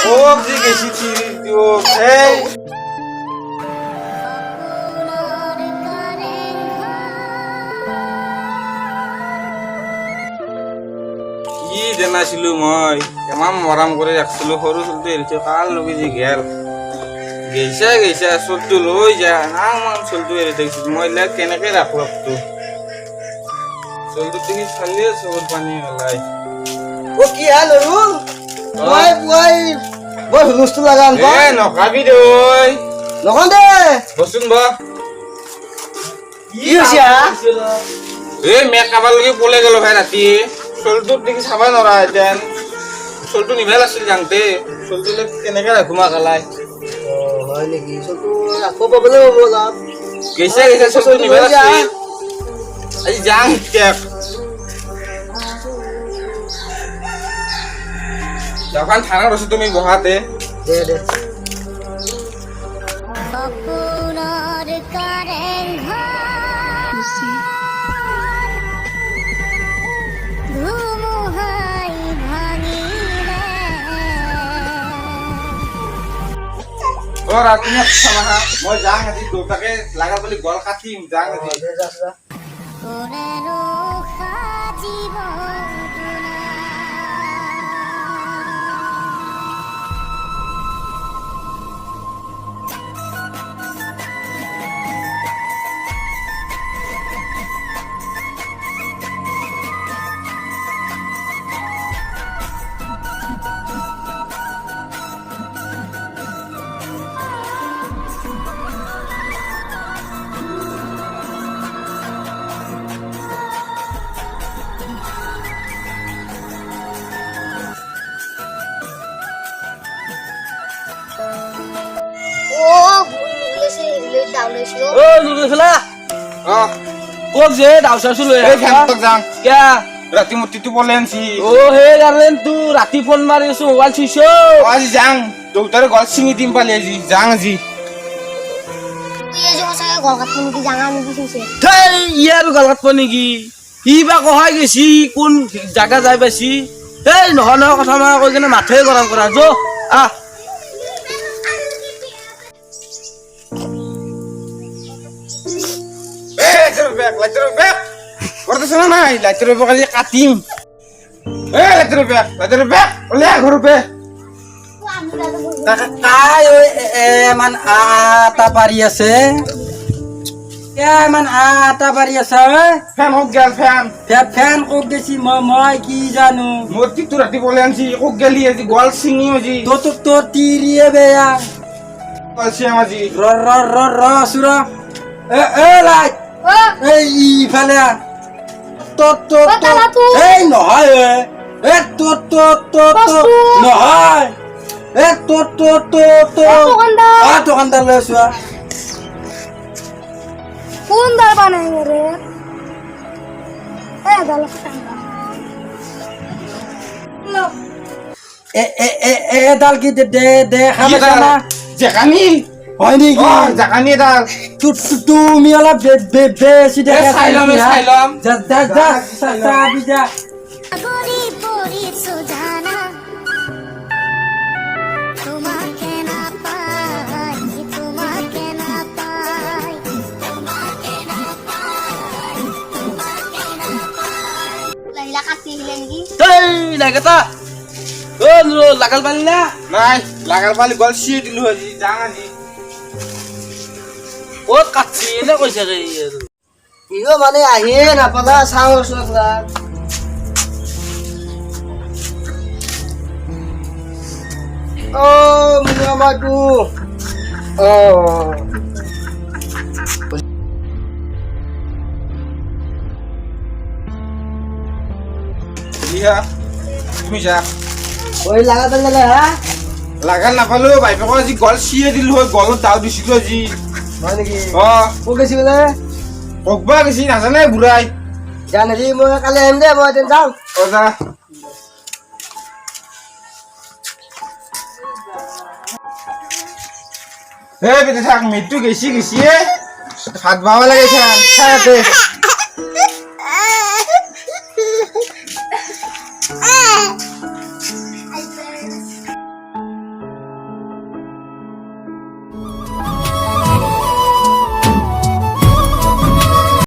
খুব যে গেছি এই কি জানাছিলো মই ইমান মৰম কৰি ৰাখিছিলো সৰু চলটো এৰিছো কাৰ লগি যে গেল গেইছা চলটো লৈ যা নামান চলটো এৰি থাকিছিল মই এইবিলাক কেনেকে ৰাখো চলটো দেখি চালিয়ে চবৰ পানী ওলাই ও কি হাল আৰু মই বৰ হুলস্থুল লাগা আনবা এ নকাবি দই নকন দে বসুন বা কি হৈছে এ মেক কাবাৰ লগি পলে গেল ভাই ৰাতি চলটোৰ দেখি চাবা নৰা এতেন চলটো নিভেল আছিল জানতে চলটোলে কেনেকে ৰাখুমা কালাই হয় নেকি চলটো ৰাখব পাবলে হ'ব লাভ গেইছা চলটো নিভেল আছিল আজি যাং কেক যখন থানার বসে তুমি বহাতে দে দে ও রাতি না মই যাং আজি দুটাকে লাগা বলি গল কাটিম যাং আজি দে যা যা ও নুরুসলা ও কক যে দাউসাসু লই এই ফ্যানতক যাং ক্যা রাতি মতিটো বলেনছি ও হে গারেন তু রাতি ফোন মারিছো মোবাইল ছুইছো আজি যাং দুটারে গল সিঙি দিম পালি আজি যাং আজি থেই ইয়ার গলাত পনি কি বা কহাই গেছি কোন জায়গা যাই পাইছি এই নহয় নহয় কথা মাৰা কৈ কিনে মাথাই গৰম কৰা যো আহ লাইটৰ বেক কৰতেছ না নাই লাইটৰ বেক আজি কাটিম এ লাইটৰ বেক ওলে ঘৰ পে কাই ওই মান আটা পাৰি আছে মান আটা পাৰি আছে ফ্যান হোক গেল ফ্যান ফেন কক গেছি মই কি জানো মতিটো রাতি বলেনছি ওক গেলি আজি গল সিঙি আজি তো তিরিয়ে বেয়া বলছি আজি র র র র সুর এ লাইট এই ইফালে তো এই নহয় এ তো নহয় এ তো দোকানদার লৈ চোৱা কোন দাল বানাই রে এ দাল এডাল কি দে খাবে জানা যেখানি হয় নেকি যেখানি ডাল তুমি অলপ বেশি দেখে সাইলাম যা লাগেতা ও লাগাল পালি না নাই লাগাল পালি গল সিয়ে দিলো আজি যাং আজি ও কাটছি এনে কইছে রে ইও মানে আহিয়ে নাপালা চাওঁ চোৱা ও মুনামাটো ও ইয়া তুমি যা ওই লাগা পেলে হা লাগাল নাপালো বাইপেক আজি গল সিয়ে দিলো হয় গলত দাও দিছিলো আজি হয় নেকি অ ও গেছি বোলে ককবা গেছি নাজানে বুঢ়াই জানেৰি মই কালি আহিম দে মই এদিন যাম ও যা হে বেটা থাক মেট্টু গেছি ভাত বাবা লাগে খাতে